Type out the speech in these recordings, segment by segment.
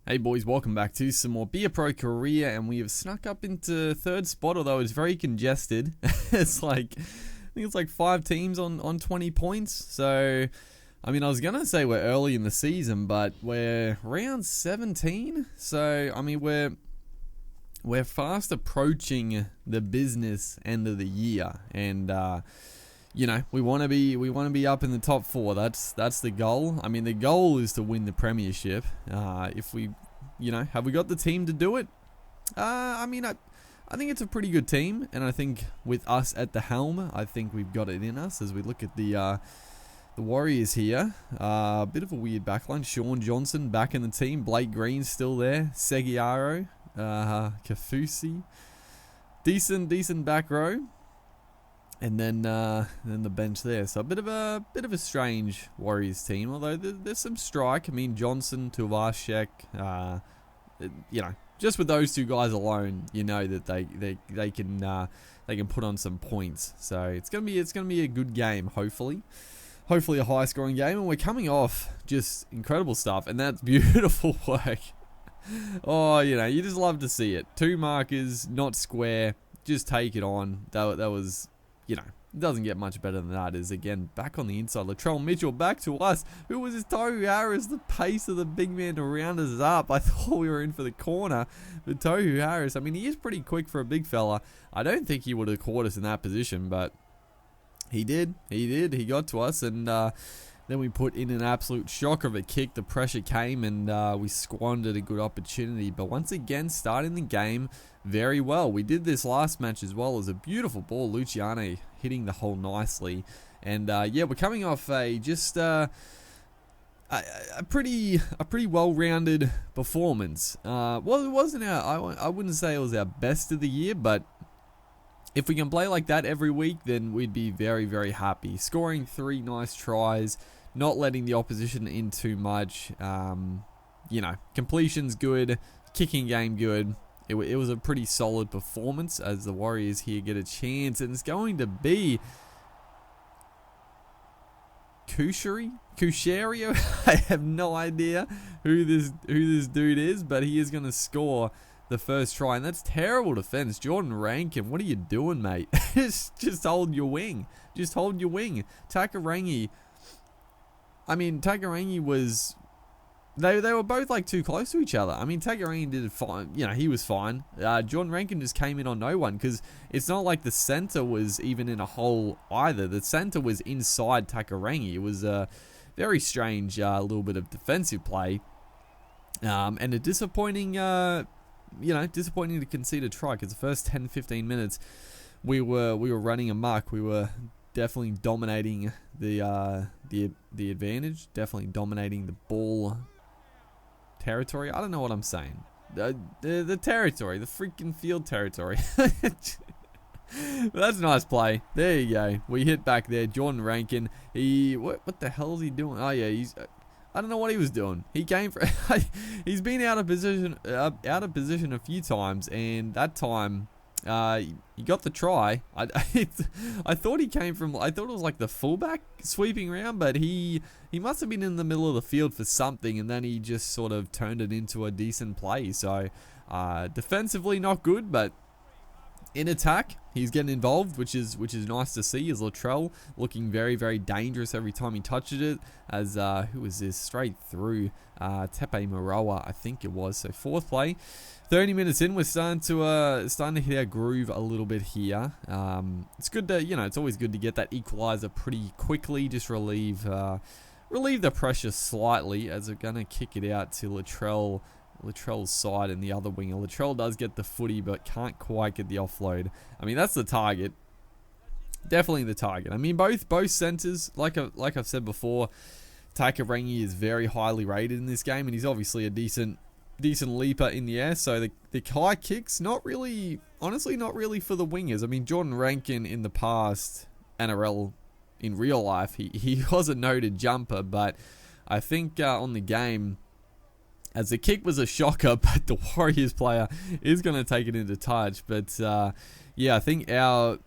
Hey boys, welcome back to some more Beer Pro Korea, and we have snuck up into third spot, although it's very congested. I think it's like 5 teams on 20 points. So, I mean, I was gonna say we're early in the season, but we're round 17. So, I mean, we're fast approaching the business end of the year, and we want to be up in the top 4. That's the goal. I mean, the goal is to win the premiership. If we, have we got the team to do it? I think it's a pretty good team, and I think with us at the helm, I think we've got it in us. As we look at the Warriors here, a bit of a weird backline. Sean Johnson back in the team. Blake Green's still there. Seguiaro, Kafusi, decent back row. And then the bench there. So a bit of a strange Warriors team. Although there's some strike. I mean, Johnson, Tuvashek, just with those two guys alone, that they can put on some points. So it's gonna be a good game. Hopefully a high scoring game. And we're coming off just incredible stuff. And that's beautiful work. Oh, you just love to see it. 2 markers, not square. Just take it on. That was. It doesn't get much better than that. Is again back on the inside. Latrell Mitchell back to us. Who was his Tohu Harris? The pace of the big man to round us up. I thought we were in for the corner. But Tohu Harris, I mean, he is pretty quick for a big fella. I don't think he would have caught us in that position, but he did. He got to us, and then we put in an absolute shocker of a kick. The pressure came, and we squandered a good opportunity. But once again, starting the game very well. We did this last match as well. As a beautiful ball. Luciano hitting the hole nicely. And we're coming off a pretty well-rounded performance. Well, it wasn't I wouldn't say it was our best of the year, but if we can play like that every week, then we'd be very, very happy. Scoring 3 nice tries, not letting the opposition in too much. Completion's good, kicking game good. It was a pretty solid performance as the Warriors here get a chance, and it's going to be Cusherio. I have no idea who this dude is, but he is going to score the first try, and that's terrible defense. Jordan Rankin, what are you doing, mate? just hold your wing. Takarangi. I mean, Takarangi was. They were both like too close to each other. I mean, Takarangi did fine. He was fine. Jordan Rankin just came in on no one, because it's not like the center was even in a hole either. The center was inside Takarangi. It was a very strange little bit of defensive play, and a disappointing to concede a try, because the first 10-15 minutes we were running amok. We were definitely dominating the advantage, definitely dominating the ball territory. I don't know what I'm saying. The territory, the freaking field territory. But that's a nice play. There you go. We hit back there. Jordan Rankin. What the hell is he doing? Oh yeah, I don't know what he was doing. He came for. He's been out of position a few times, and that time he got the try. I thought he came from. I thought it was like the fullback sweeping around, but he must have been in the middle of the field for something, and then he just sort of turned it into a decent play. So defensively not good, but in attack, he's getting involved, which is nice to see. As Latrell looking very, very dangerous every time he touches it. As who was this straight through? Tepe Moroa, I think it was. So 4th play, 30 minutes in, we're starting to hit our groove a little bit here. It's good to it's always good to get that equalizer pretty quickly. Just relieve the pressure slightly, as we're gonna kick it out to Latrell's side and the other winger. Latrell does get the footy, but can't quite get the offload. I mean, that's the target. Definitely the target. I mean, both centers, like I've said before, Takarangi is very highly rated in this game, and he's obviously a decent leaper in the air. So the high kicks, honestly not really for the wingers. I mean, Jordan Rankin in the past, NRL in real life, he was a noted jumper, but I think on the game, as the kick was a shocker, but the Warriors player is going to take it into touch. But I think our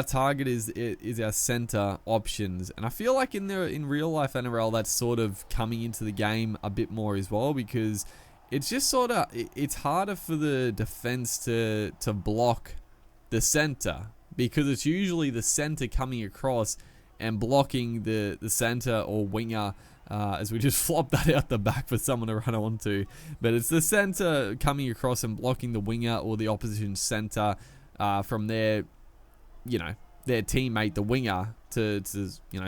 target is our center options, and I feel like in real life NRL that's sort of coming into the game a bit more as well, because it's just sort of, it's harder for the defense to block the center, because it's usually the center coming across and blocking the center or winger, as we just flop that out the back for someone to run onto. But it's the center coming across and blocking the winger or the opposition center from their teammate, the winger, to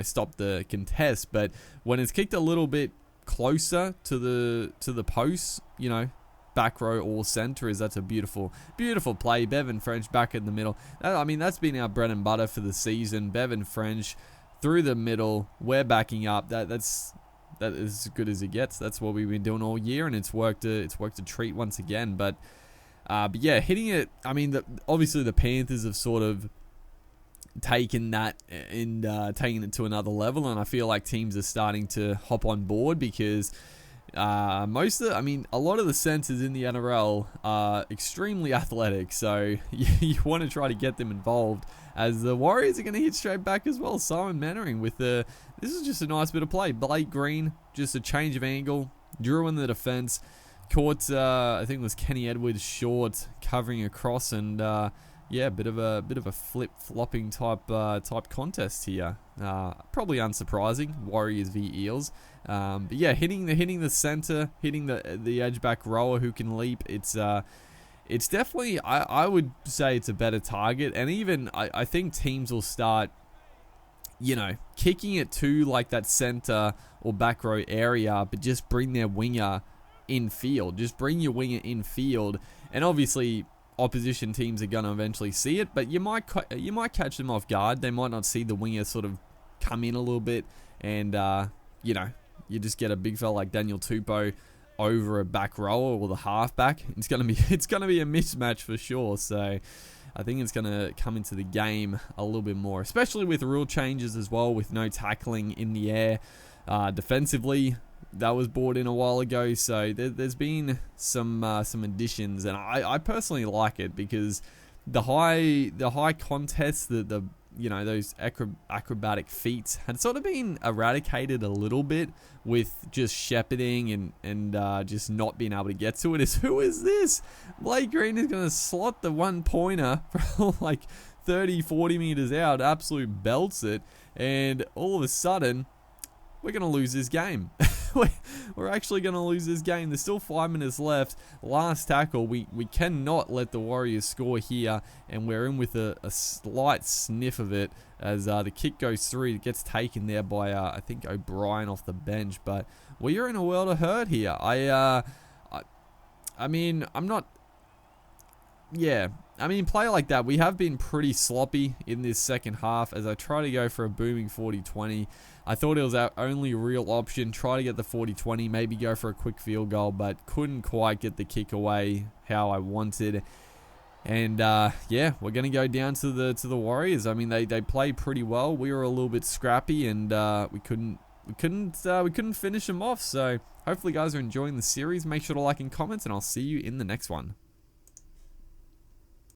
stop the contest. But when it's kicked a little bit closer to the post, back row or center, that's a beautiful play. Bevan French back in the middle. That's been our bread and butter for the season. Bevan French through the middle. We're backing up. That is as good as it gets. That's what we've been doing all year, and it's worked a treat once again. But yeah, hitting it. Obviously the Panthers have sort of taken that and taking it to another level, and I feel like teams are starting to hop on board, because a lot of the centers in the NRL are extremely athletic, so you want to try to get them involved, as the Warriors are going to hit straight back as well. Simon Mannering with this is just a nice bit of play. Blake Green, just a change of angle, drew in the defense, caught I think it was Kenny Edwards short covering across, and bit of a flip-flopping type contest here. Probably unsurprising, Warriors v Eels. But yeah, hitting the center, hitting the edge back rower who can leap. It's definitely, I would say it's a better target, and even I think teams will start, kicking it to like that center or back row area, but just bring their winger in field. Just bring your winger in field, and obviously opposition teams are going to eventually see it, but you might catch them off guard. They might not see the winger sort of come in a little bit, and you just get a big fella like Daniel Tupou over a back rower or the halfback. It's gonna be a mismatch for sure. So I think it's gonna come into the game a little bit more, especially with rule changes as well, with no tackling in the air. Defensively, that was brought in a while ago, so there's been some additions, and I personally like it, because the high contests, those acrobatic feats had sort of been eradicated a little bit with just shepherding and just not being able to get to it. Who is this? Blake Green is going to slot the one pointer from like 30-40 meters out, absolute belts it, and all of a sudden we're going to lose this game. We're actually going to lose this game. There's still 5 minutes left. Last tackle. We cannot let the Warriors score here, and we're in with a slight sniff of it as the kick goes through. It gets taken there by, I think, O'Brien off the bench. But we are in a world of hurt here. I'm not... Yeah, play like that. We have been pretty sloppy in this second half, as I try to go for a booming 40-20. I thought it was our only real option. Try to get the 40-20, maybe go for a quick field goal, but couldn't quite get the kick away how I wanted. And we're going to go down to the Warriors. They played pretty well. We were a little bit scrappy, and we couldn't finish them off. So hopefully, guys are enjoying the series. Make sure to like and comment, and I'll see you in the next one.